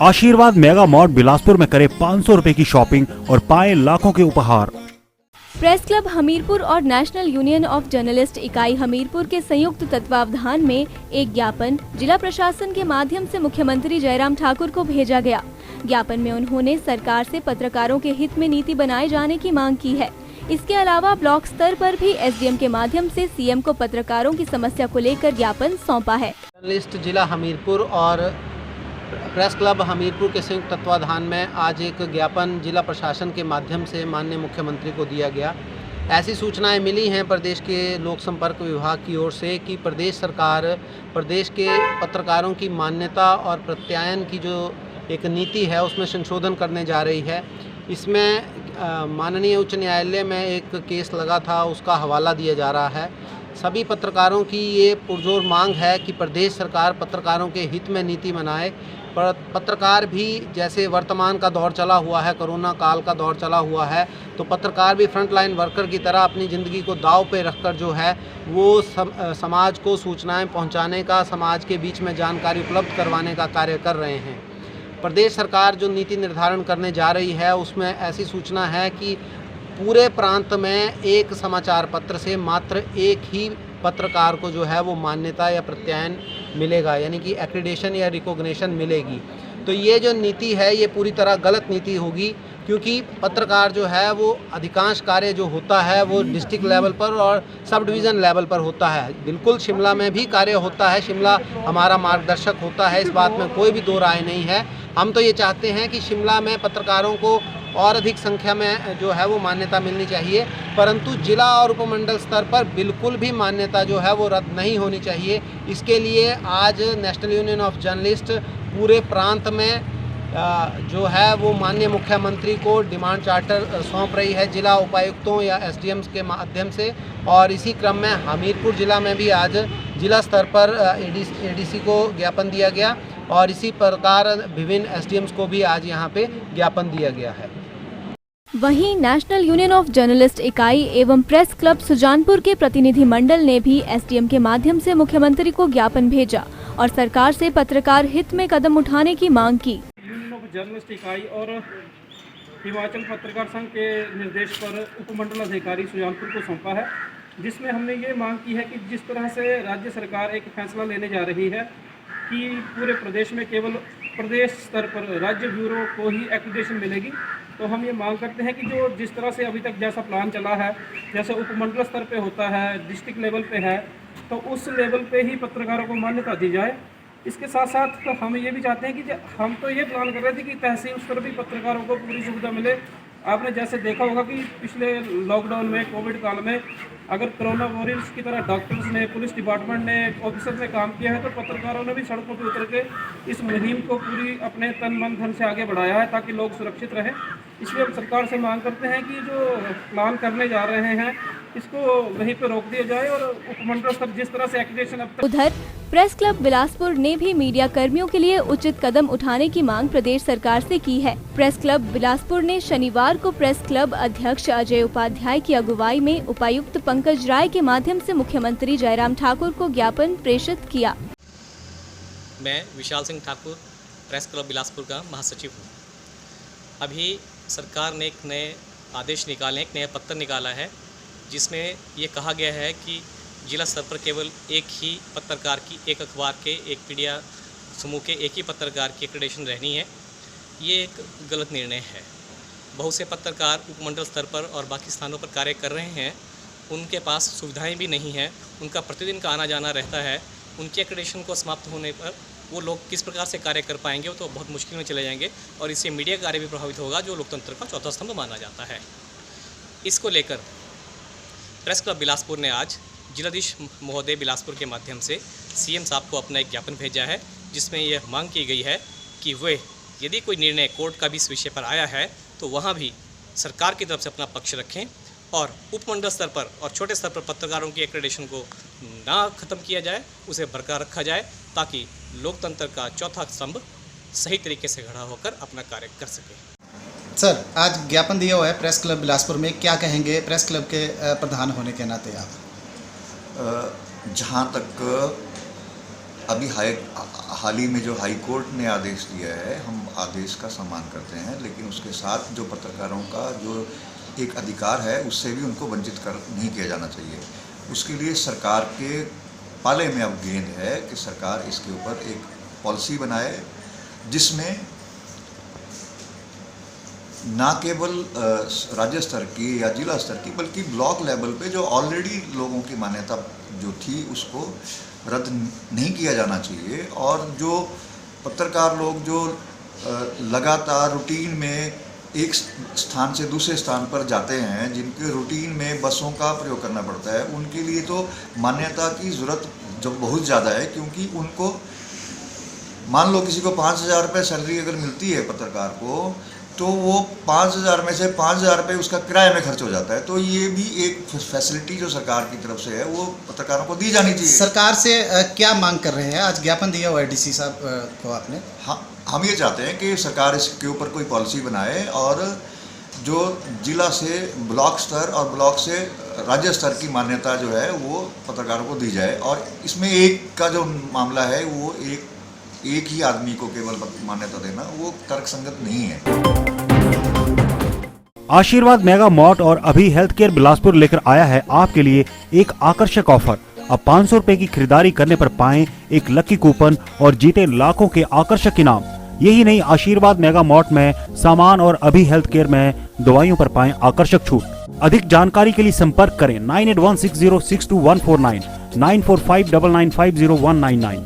आशीर्वाद mega mall Bilaspur में करे 500 रुपए की शॉपिंग और पाए लाखों के उपहार। प्रेस क्लब हमीरपुर और नेशनल यूनियन ऑफ जर्नलिस्ट इकाई हमीरपुर के संयुक्त तत्वावधान में एक ज्ञापन जिला प्रशासन के माध्यम से मुख्यमंत्री जयराम ठाकुर को भेजा गया। ज्ञापन में उन्होंने सरकार से पत्रकारों के हित में नीति बनाए जाने की मांग की है। इसके अलावा ब्लॉक स्तर पर भी एसडीएम के माध्यम से सीएम को पत्रकारों की समस्या को लेकर ज्ञापन सौंपा है। जर्नलिस्ट जिला हमीरपुर और प्रेस क्लब हमीरपुर के संयुक्त तत्वाधान में आज एक ज्ञापन जिला प्रशासन के माध्यम से माननीय मुख्यमंत्री को दिया गया। ऐसी सूचनाएं मिली हैं प्रदेश के लोक संपर्क विभाग की ओर से कि प्रदेश सरकार प्रदेश के पत्रकारों की मान्यता और प्रत्यायन की जो एक नीति है उसमें संशोधन करने जा रही है। इसमें माननीय उच्च न्यायालय में एक केस लगा था, उसका हवाला दिया जा रहा है। सभी पत्रकारों की ये पुरजोर मांग है कि प्रदेश सरकार पत्रकारों के हित में नीति बनाए। पत्रकार भी जैसे वर्तमान का दौर चला हुआ है, कोरोना काल का दौर चला हुआ है, तो पत्रकार भी फ्रंटलाइन वर्कर की तरह अपनी ज़िंदगी को दांव पे रखकर जो है वो समाज को सूचनाएं पहुंचाने का, समाज के बीच में जानकारी उपलब्ध करवाने का कार्य कर रहे हैं। प्रदेश सरकार जो नीति निर्धारण करने जा रही है उसमें ऐसी सूचना है कि पूरे प्रांत में एक समाचार पत्र से मात्र एक ही पत्रकार को जो है वो मान्यता या प्रत्यायन मिलेगा, यानी कि एक्रीडेशन या रिकॉग्निशन मिलेगी। तो ये जो नीति है ये पूरी तरह गलत नीति होगी, क्योंकि पत्रकार जो है वो अधिकांश कार्य जो होता है वो डिस्ट्रिक्ट लेवल पर और सब डिवीज़न लेवल पर होता है। बिल्कुल शिमला में भी कार्य होता है, शिमला हमारा मार्गदर्शक होता है, इस बात में कोई भी दो राय नहीं है। हम तो ये चाहते हैं कि शिमला में पत्रकारों को और अधिक संख्या में जो है वो मान्यता मिलनी चाहिए, परंतु जिला और उपमंडल स्तर पर बिल्कुल भी मान्यता जो है वो रद्द नहीं होनी चाहिए। इसके लिए आज नेशनल यूनियन ऑफ जर्नलिस्ट पूरे प्रांत में जो है वो माननीय मुख्यमंत्री को डिमांड चार्टर सौंप रही है जिला उपायुक्तों या एसडीएम्स के माध्यम से। और इसी क्रम में हमीरपुर जिला में भी आज जिला स्तर पर एडीसी को ज्ञापन दिया गया और इसी प्रकार विभिन्न एसडीएम्स को भी आज यहाँ पे ज्ञापन दिया गया है। वहीं नेशनल यूनियन ऑफ जर्नलिस्ट इकाई एवं प्रेस क्लब सुजानपुर के प्रतिनिधि मंडल ने भी एसडीएम के माध्यम से मुख्यमंत्री को ज्ञापन भेजा और सरकार से पत्रकार हित में कदम उठाने की मांग की। यूनियन ऑफ जर्नलिस्ट इकाई और हिमाचल पत्रकार संघ के निर्देश पर उपमंडल अधिकारी सुजानपुर को सौंपा है, जिसमें हमने ये मांग की है कि जिस तरह से राज्य सरकार एक फैसला लेने जा रही है कि पूरे प्रदेश में केवल प्रदेश स्तर पर राज्य ब्यूरो को ही एक्रीडेशन मिलेगी, तो हम ये मांग करते हैं कि जो जिस तरह से अभी तक जैसा प्लान चला है, जैसे उपमंडल स्तर पे होता है, डिस्ट्रिक्ट लेवल पे है, तो उस लेवल पे ही पत्रकारों को मान्यता दी जाए। इसके साथ साथ तो हम ये भी चाहते हैं कि हम तो ये प्लान कर रहे थे कि तहसील स्तर भी पत्रकारों को पूरी सुविधा मिले। आपने जैसे देखा होगा कि पिछले लॉकडाउन में, कोविड काल में, अगर कोरोना वॉरियर्स की तरह डॉक्टर्स ने, पुलिस डिपार्टमेंट ने, ऑफिसर्स ने काम किया है, तो पत्रकारों ने भी सड़कों पर उतर के इस मुहिम को पूरी अपने तन मन धन से आगे बढ़ाया है ताकि लोग सुरक्षित रहें। इसलिए हम सरकार से मांग करते हैं कि जो प्लान करने जा रहे हैं इसको वहीं पर रोक दिया जाए और उपमंडल स्तर जिस तरह से एक्रीडेशन अब तक। उधर प्रेस क्लब बिलासपुर ने भी मीडिया कर्मियों के लिए उचित कदम उठाने की मांग प्रदेश सरकार से की है। प्रेस क्लब बिलासपुर ने शनिवार को प्रेस क्लब अध्यक्ष अजय उपाध्याय की अगुवाई में उपायुक्त पंकज राय के माध्यम से मुख्यमंत्री जयराम ठाकुर को ज्ञापन प्रेषित किया। मैं विशाल सिंह ठाकुर प्रेस क्लब बिलासपुर का महासचिव हूँ। अभी सरकार ने एक नए आदेश निकाले, एक नया पत्र निकाला है जिसमें ये कहा गया है कि जिला स्तर पर केवल एक ही पत्रकार की, एक अखबार के, एक मीडिया समूह के एक ही पत्रकार की एक्रीडेशन रहनी है। ये एक गलत निर्णय है। बहुत से पत्रकार उपमंडल स्तर पर और बाकी स्थानों पर कार्य कर रहे हैं, उनके पास सुविधाएं भी नहीं हैं, उनका प्रतिदिन का आना जाना रहता है। उनके एक्रीडेशन को समाप्त होने पर वो लोग किस प्रकार से कार्य कर पाएंगे, वो तो बहुत मुश्किल में चले जाएंगे और इससे मीडिया कार्य भी प्रभावित होगा, जो लोकतंत्र का चौथा स्तंभ माना जाता है। इसको लेकर प्रेस क्लब बिलासपुर ने आज जिलाधीश महोदय बिलासपुर के माध्यम से सीएम साहब को अपना एक ज्ञापन भेजा है, जिसमें यह मांग की गई है कि वे यदि कोई निर्णय कोर्ट का भी इस विषय पर आया है तो वहाँ भी सरकार की तरफ से अपना पक्ष रखें और उपमंडल स्तर पर और छोटे स्तर पर पत्रकारों की एक्रीडेशन को ना ख़त्म किया जाए, उसे बरकरार रखा जाए ताकि लोकतंत्र का चौथा स्तंभ सही तरीके से खड़ा होकर अपना कार्य कर सके। सर, आज ज्ञापन दिया हुआ है प्रेस क्लब बिलासपुर में, क्या कहेंगे प्रेस क्लब के प्रधान होने के नाते आप? जहाँ तक अभी हाल ही में जो हाई कोर्ट ने आदेश दिया है, हम आदेश का सम्मान करते हैं, लेकिन उसके साथ जो पत्रकारों का जो एक अधिकार है उससे भी उनको वंचित नहीं किया जाना चाहिए। उसके लिए सरकार के पाले में अब गेंद है कि सरकार इसके ऊपर एक पॉलिसी बनाए जिसमें ना केवल राज्य स्तर की या जिला स्तर की बल्कि ब्लॉक लेवल पे जो ऑलरेडी लोगों की मान्यता जो थी उसको रद्द नहीं किया जाना चाहिए, और जो पत्रकार लोग जो लगातार रूटीन में एक स्थान से दूसरे स्थान पर जाते हैं, जिनके रूटीन में बसों का प्रयोग करना पड़ता है, उनके लिए तो मान्यता की ज़रूरत जब बहुत ज़्यादा है, क्योंकि उनको मान लो किसी को 5,000 रुपये सैलरी अगर मिलती है पत्रकार को, तो वो 5,000 में से 5,000 रुपये उसका किराए में खर्च हो जाता है। तो ये भी एक फैसिलिटी जो सरकार की तरफ से है वो पत्रकारों को दी जानी चाहिए। सरकार से क्या मांग कर रहे हैं? आज ज्ञापन दिया हुआ है डीसी साहब को आपने। हाँ, हम ये चाहते हैं कि सरकार इसके ऊपर कोई पॉलिसी बनाए और जो जिला से ब्लॉक स्तर और ब्लॉक से राज्य स्तर की मान्यता जो है वो पत्रकारों को दी जाए, और इसमें एक का जो मामला है वो एक ही आदमी को केवल मान्यता देना वो तर्कसंगत नहीं है। आशीर्वाद मेगा मार्ट और अभी हेल्थ केयर बिलासपुर लेकर आया है आपके लिए एक आकर्षक ऑफर। अब 500 रुपए की खरीदारी करने पर पाएं एक लकी कूपन और जीते लाखों के आकर्षक इनाम। यही नहीं, आशीर्वाद मेगा मार्ट में सामान और अभी हेल्थ केयर में दवाइयों पर पाएं आकर्षक छूट। अधिक जानकारी के लिए संपर्क करें 9816062149 9459950199।